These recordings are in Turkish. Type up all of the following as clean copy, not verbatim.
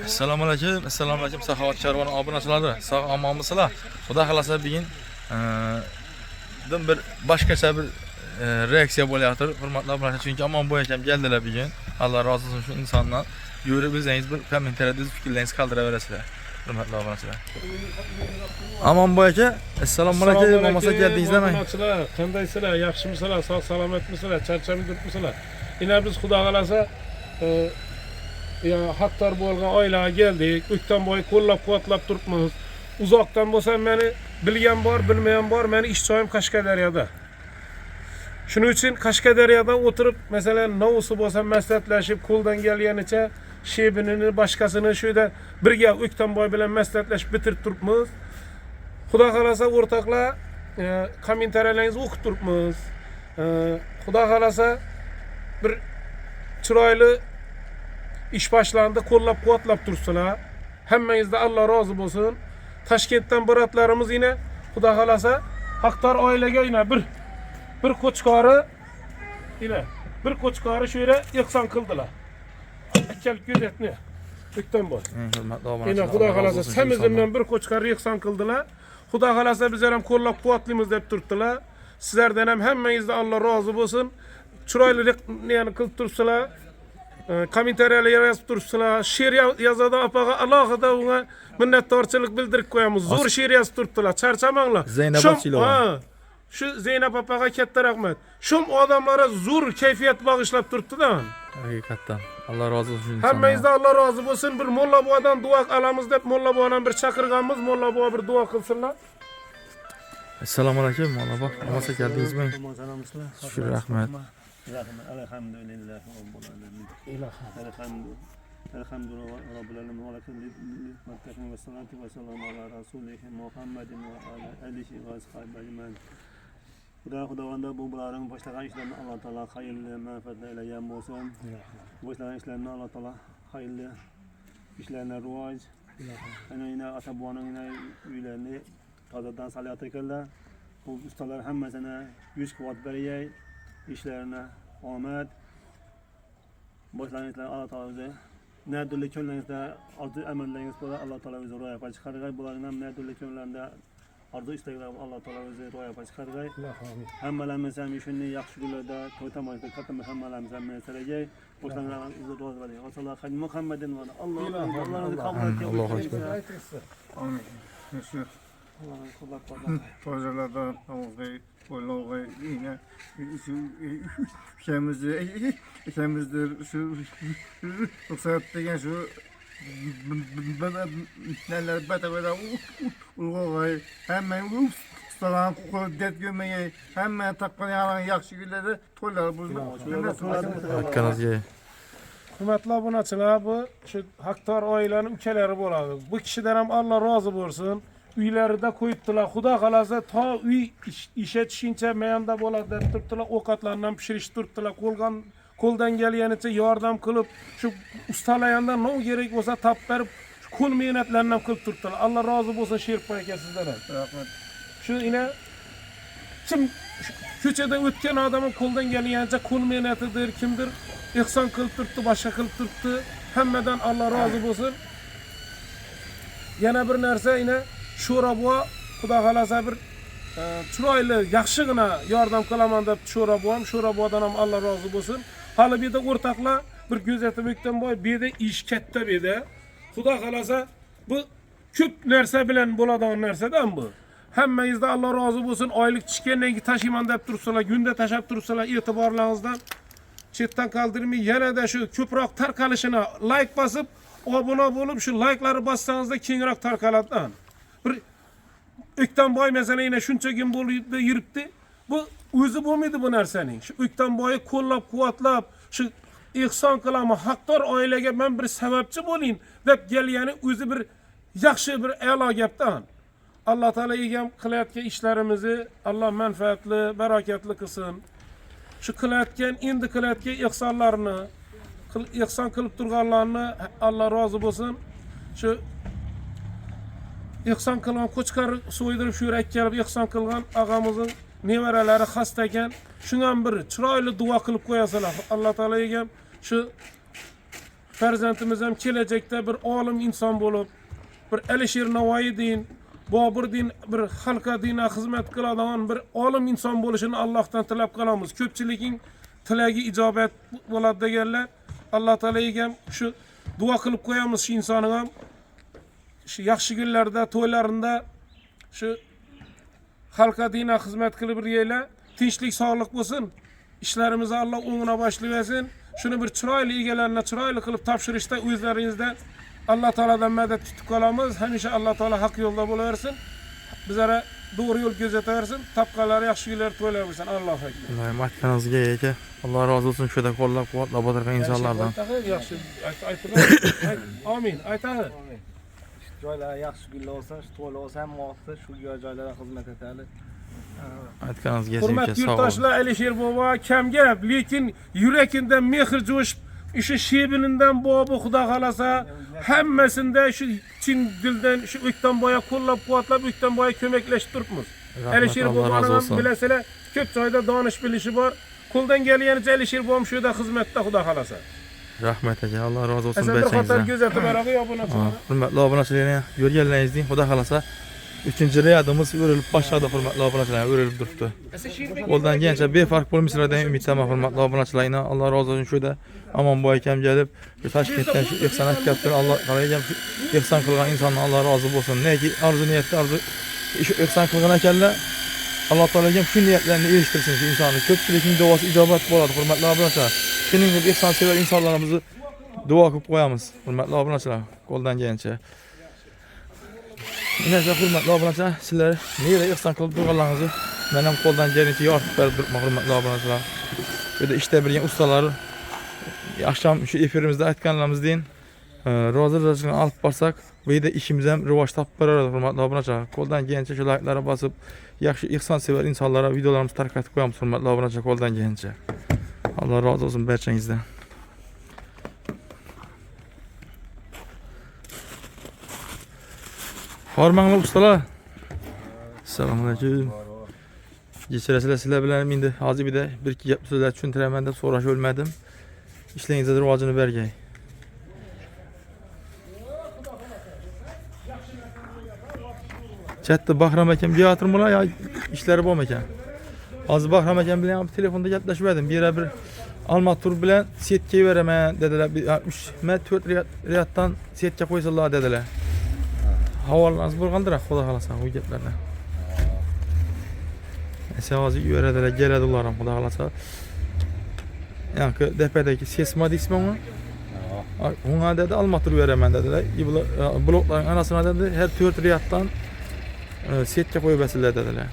Assalomu alaykum. Assalomu alaykum. Saxovat Sharvon obunachilari. Sog' omonmisizlar? Xudo xolasa bugun bir boshqacha bir reaksiya bo'layotir. Hurmatli obunachilar, chunki omon bo'yakam keldilar bugun. Alloh rozi bo'lsin shu insondan. Yurib bizangiz bir kommentariyada fikrlaringizni qoldirasizlar. Hurmatli obunachilar. Omon bo'yaka, assalomu alaykum. Momasa keldingizmi? Obunachilar, qandaysizlar? Yaxshimisizlar? Sog' salomatmisizlar? Charchamay turibmisizlar? Ina biz Xudo xolasa hattar bo'lgan oilaga keldik. O'kdan bo'yi qo'llab-quvvatlab turibmiz. Uzoqdan bo'lsa meni bilgan bor, bilmagan bor. Meni ish joyim Qashqadaryoda. Shuning uchun Qashqadaryodan o'tirib, masalan, novsi bo'lsa maslahatlashib, qo'ldan kelganicha shebinini, boshqasini shu yerda birga O'kdan bo'y bilan maslahatlashib bitirib turibmiz. Xudo xolasa o'rtoqlar, kommentariyalarni o'qib turibmiz. Xudo xolasa bir chiroyli ish boshlandi, qo'llab-quvvatlab turibsizlar. Hammangizdan Alloh rozi bo'lsin. Toshkentdan biratlarimiz yine Xudo xolasa haqdor oilaga yine bir qo'chqori yine bir qo'chqori shu yerda ehson qildilar. Ikkal ko'zetni O'kdan bo'y. Yine Xudo xolasa samizimdan bir qo'chqori ehson qildilar. Xudo xolasa bizlar ham qo'llab-quvvatlaymiz deb turibdilar. Sizlardan ham hammangizdan Alloh rozi bo'lsin. Chiroyli yani qilib turibsizlar. Kommentariyalar yozib turibsizlar. She'r yozadi opaga alohida unga minnatdorchilik bildirib qo'yamiz. Zo'r she'r yozib turibdilar. Charchamanglar. Zaynab Ochilova. Shu Zaynab opaga katta rahmat. Shum odamlarga zo'r kayfiyat bag'ishlab turibdi-da. Haqiqatan. Alloh rozi bo'lsin. Hammangizdan Alloh rozi bo'lsin. Bir Molla bobodan duo qilamiz deb Molla bobodan bir chaqirganmiz. Molla bobo bir duo qilsinlar. Assalomu alaykum. Molla bobo, momasa keldingizmi? Shukr, rahmat. Elhamdülillah Rabbil alamin. Elhamdülillah Rabbil alamin. Ve lekum ve salatu ve selam ala Resulih Muhammedin ve ala alihi ve ashabihi ecmaîn. Xudovanda bu bularning boshlagan ishlarini Alloh taolo xayrli manfaatli aylagan bo'lsin. Boshlagan ishlarini Alloh taolo xayrli ishlarni rivoj. Ana ota boboning uylarini tozadan salat ekanlar. Bu ustalar hammasini 100 quvvat berayay. İşlerine omad. Boşlanışlar Allah Teala bize ne türlü könlerinizde arzu emelleriniz burada Allah Teala bize roya yapar çıkargay. Bunların ne türlü könlerinde arzu istekler Allah Teala bize roya yapar çıkargay. Hemmelerimiz hem işini yakşı günlerde toytamayızda katımı hemmelerimiz hem meseleceği. Boşlanışlar bize roya yapar. Sallallahu aleyhi Muhammedin var. Allah'ın kabul ettiği. Allah'a emanet. Amin. Allah'ın kulaklarına. Projelerden havuzayı, oylağayı yine ülkemizdir şu ruhsat degen şu neler bedavada ulğayı hemen ustalan kudret gömeyi hemen takkan yalan yakşı günlerde toylar bu. Hakkınızga. Hurmatli obunachilar, bu shu haqdor oilaning ukalari bo'ladi. Bu kishidan ham Alloh rozi bo'lsin. Uylarida qo'yibdilar. Xudo xolasa to uy ishga tushincha mayanda bo'ladi deb turibdilar. Ovqatlarni ham pishirishib turibdilar. Qo'ldan kelganicha yordam qilib, shu ustalayandan nima kerak bo'lsa topib berib, qo'l mehnatlarini ham qilib turibdilar. Alloh rozi bo'lsin Sherpay aka sizdan. Rahmat. Shu kim ko'chada o'tgan odam qo'ldan kelganicha qo'l mehnatidir, kimdir ehson qilib turibdi, boshqa qilib turibdi. Hammadan Alloh rozi bo'lsin. Yana bir narsa Sho'ra buva Xudo xolasa bir chiroyli, yaxshigina yordam qilaman deb Sho'ra buvadan ham Alloh rozi bo'lsin. Hali bu yerda o'rtoqlar bir ko'zatib O'kdan bo'y bu yerda ish katta bu yerda. Xudo xolasa bu ko'p narsa bilan bo'ladigan narsadan bu. Hammangizdan Alloh rozi bo'lsin. Oylik tushgandan keyin tashiyman deb turibsizlar, gunda tashab turibsizlar. E'tiborlaringizdan chetdan qoldirmay, yanada shu ko'proq tarqalishini like bosib, obuna bo'lib, shu like'larni bossangizda kengroq tarqaladi. Bir O'kdan bo'y masalan yana shuncha kun bo'lib yuribdi. Bu o'zi bo'lmaydi bu narsaning. Shu O'kdan bo'yi qo'llab-quvvatlab, shu ehson qilaman, haqdor oilaga men bir sababchi bo'ling deb kelgani o'zi bir yaxshi bir a'lo gapdan. Alloh taolo egam qilayotgan ishlarimizni Alloh manfaatli, barakatli qilsin. Shu qilayotgan, endi qilayotgan ehsonlarni, ehson qilib turganlarni Alloh rozi bo'lsin. Shu ehson qilgan qo'chqar so'ydirib shu yerga kelib ehson qilgan og'amizning nevaralari xasta ekan. Shundan bir chiroyli duo qilib qo'yasizlar. Alloh taolo egam shu farzandimiz hem gelecekte bir alim insan bolup, bir Alisher Navoiy din, Bobur din, bir halka dine hizmet kıladigan bir alim insan boluşunu Allah'tan tilep kalamız. Köpçilikin tilagi icabet bolad degenler. Allah Teala egem şu dua kılıp koyamız şu insanıga. Şu yaxşı günlerde, toylarında şu halka dine hizmet kılıp bir yeyle tinçlik, sağlık olsun. İşlerimizi Allah onuna başlayıversin. Şunu bir çıraylı ilgelerine çıraylı kılıp tapşırışta özlerinizde Allah Teala'dan medet tutup kalamız. Hemişe Allah Teala hak yolda buluversin. Bizlere doğru yol gözeteversin. Tapkaları yaxşı günler toylaversin. Allah'a ekber. Allah'ım aytkanız geyeke. Allah razı olsun şöyle kollap kuvvetlap oturgan insanlardan. Yaxşı amin. Aytağı. Joylara yaxshi gullar olsa, to'la olsa ham vaqtda shu joylarga xizmat etadi. Aytkanız Hurmat geyeke sağ olun. yurttaşlar, Alisher baba kam gap, lekin yurakinden mehr jo'shib, işi şebininden bobu Xudo xolasa hammasinde şu Çin dilden şu ökten boya qo'llab quvvatlab, ökten boya kömekleşip turibmiz. Alisher Allah razı babanın olsun. bilesizlar, ko'p joyda donish bilişi bor. Qo'ldan kelganicha Alisher babam shu yerda xizmatda Xudo xolasa. Rahmet eke. Allah razı olsun Sen bir qator bersenizden. gözatib arag'i obunachilar. Hürmetli obunachilarni görgenlerinizden Xudo xolasa 3-nji reyadımız örilip başladı hürmetli obunachilar, örilip durupdu. Oldan gençe befark bolmuşlardan ümitdama hürmetli obunachilarına Allah razı olsun şöyle aman bu ekem gelip şu Taşkentden şu ihsanat yaptır Allah kalayacağım şu ihsan kılgan insanla Allah razı olsun. Ne ki arzu niyetli arzu şu ihsan kılgan ekenler Allah Teala'cığım şu niyetlerini iliştirsin şu insanı. Köpçülekin duası icabet boladı hürmetli obunachilar. Şunun gibi ihsan sever insanlarımızı dua kılıp koyamız hürmetli obunachilar. Koldan gençe. Neyse hürmetli obunachilar, sizler neyre ihsan kılıp durganlarınızı menem koldan gelince yartıp berip durmak hürmetli obunachilar. Böyle işte bir ustalar akşam şu efirimizde aytganlarımız deyin. Rozı alıp barsak ve de işimiz hem rıvaç tapıp bararız hürmetli obunachilar. Koldan gelince şu like'lara basıp yaxşı ihsan sever insanlara videolarımızı tarqatib koyamiz hürmetli obunachilar koldan gelince. Allah razı olsun berçenizden. Hormanglı ustalar. Selamünaleyküm. Geçiresizler sizler bilen indi. Hazır bir de bir iki gap sözler düşüntüremem de sonra ölmedim. İşlerinizde rivacını bergey. Chatta Bahram ekem yatırmılar ya işleri bol ekan. Az Bahram ekem bilen telefonda yaklaşıp verdim. Bir alma tur bilen setkeyi veremen dediler. Bir 60 met 4 riyattan setke koysalar dediler. Havalarınız burgandırak Xudo xolasa bu geplerden. Esavazı yörediler, gelediler Xudo xolasa. Yani depedeki sesma ismi onu. Ona dedi almatır veremen dediler. Blokların anasına dedi her 4 riyattan setke koyuversinler dediler.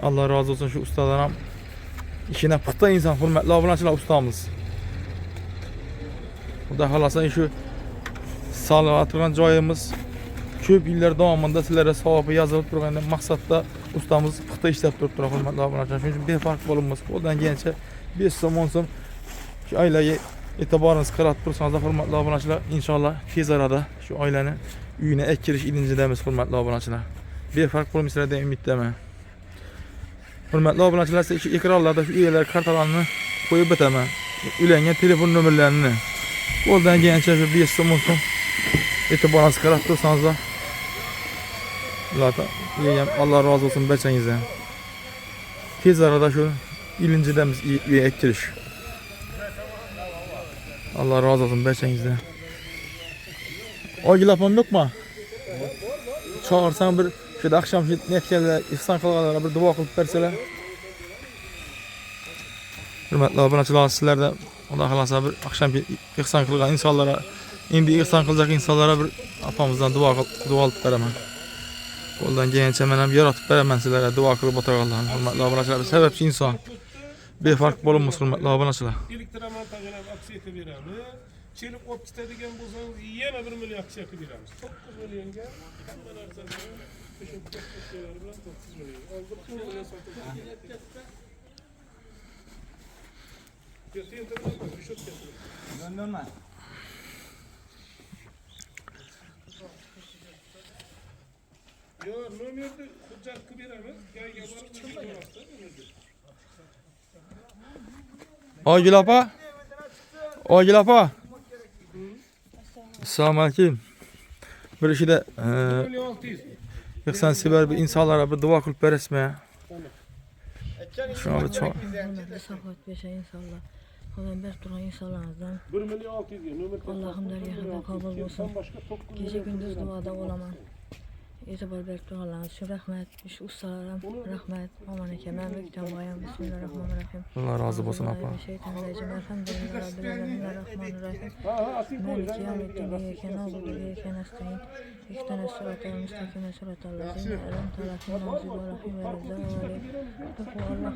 Allah razı olsun şu ustalarım. İşine puxta insan hürmetli obunachilar ustamız. Xudo xolasa şu sağlığa turgan joyimiz köp yıllar davamında sizlere savabı yazılıp durgan maksatda ustamız puxta işlep turib turgan hürmetli obunachilar. Shuning uchun befarq bolunmaz. Qo'ldan kelgancha 5 so'm 10 so'm şu aileyi e'tiborinizni qaratib tursangiz hurmatli obunachilar, inshaalloh tez arada şu ailani uyine ek kirish ilinjidamiz hurmatli obunachilar. Befarq bo'lmaysizlar umiddaman. Hurmatli obunachilar, şu ekranlarda şu uylar kartalarını qo'yib bitaman. Ulangan telefon nomerlarini. Qo'ldan kelgancha şu 5 so'm 10 so'm e'tiboringizni qaratib tursangiz Allah razı olsun berçenizden. Tez arada şu ilincidemiz üye ek kirish. Allah razı olsun berçenizden. Oygil apam yok mu? Çağırsan bir şu akşam şu netkeler ihsan kılgalara bir dua kılıp berseler. Hürmetli obunachilar, sizlerde Allah xolasa bir akşam ihsan kılgan insanlara, indi ihsan kılacak insanlara bir apamızdan dua alıp beraman. Qo'ldan kelgancha men ham yaratib beraman sizlarga duo qilib o'tirganlarni. Hurmatli obunachilar, sababchi inson. Befarq bo'lamiz hurmatli obunachilar. Elektromontajlar aksiya etib beramiz. Çelip olib ketadigan bo'lsangiz yana 1 million aksiya qilib beramiz. 9 millionga hamma narsani o'sha bilan 9 million. Hozir 2 million sotib Dönme. Yo, nomerni hujjat qilib beramiz. Joyga borib chiqib Oygil apa? Oygil apa? Assalomu alaykum. Bir ishida 1.600.000. yıksan sever bir insanlara bir dua kılıp veresme. Şuna bir çok. Hürmetli sakat beşe insanlar. Peygamber duran insanlardan 1.600.000. Allah'ım dergahında kabul olsun. Gece gündüz duada olamam. İtibar berk dualarınız için rahmet. Şu ustalarım rahmet. Aman eke memlükten bayan. Bismillahirrahmanirrahim. Allah razı olsun apa. Şeytanirracim. Elhamdülillah Rabbil alemin. Rahmanirrahim. Maliki yevmiddin. İyyake na'budu ve iyyake nestaîn. İhdinas sıratal müstakîm sıratal lezîne en'amte aleyhim ghayril mağdûbi aleyhim ve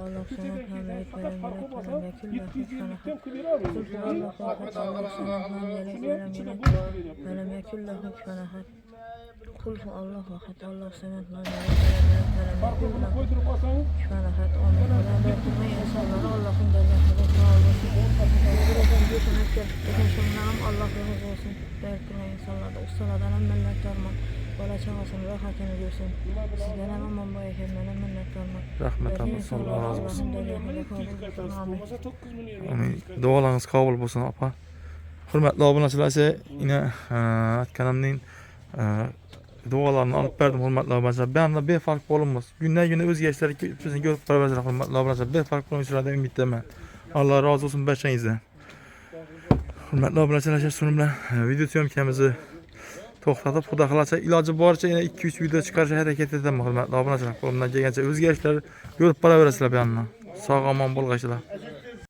Allah senet hamiyet ve lem yelid ve lem yekun lahu kufuwan ahad. Allah senet hamiyet ve lem yelid ve lem yekun lahu kufuwan ahad. Kul hu Allahu ahad. Allah senet hamiyet ve lem yelid ve lem yekun lahu kufuwan ahad. Amin. Rabbim insanları Allah'ın dergahında kabul olsun. Allah razı olsun. Berkine insanlarda ustalardan minnettarman. Bana çağırsın, rahatını görsün. Sizden aman bu ekemden minnettarman. Rahmet olsun. Allah razı olsun. Allah'ın dergahında kabul olsun. Amin. Amin. Dualarınız kabul olsun apa. Hürmetli obunachilar ise yine aytganimning dualarını alıp verdim hürmetli obunachilar. Ben de bir fark bo'lamiz. Günden o'zgarishlar bizni ko'rib boraverasizlar hürmetli obunachilar. Bir fark bo'lishlardan umiddaman. Allah razı olsun barchangizdan. Hürmetli obunachilar, shuni bilan video syomkamizni to'xtatib, xudo xolasa iloji boricha yana 2-3 video chiqarishga harakat etaman hurmatli obunachilar. Qo'limdan kelgancha o'zgarishlar ko'rib boraverasizlar bu yerdan. Sog' omon bo'lg'aysizlar.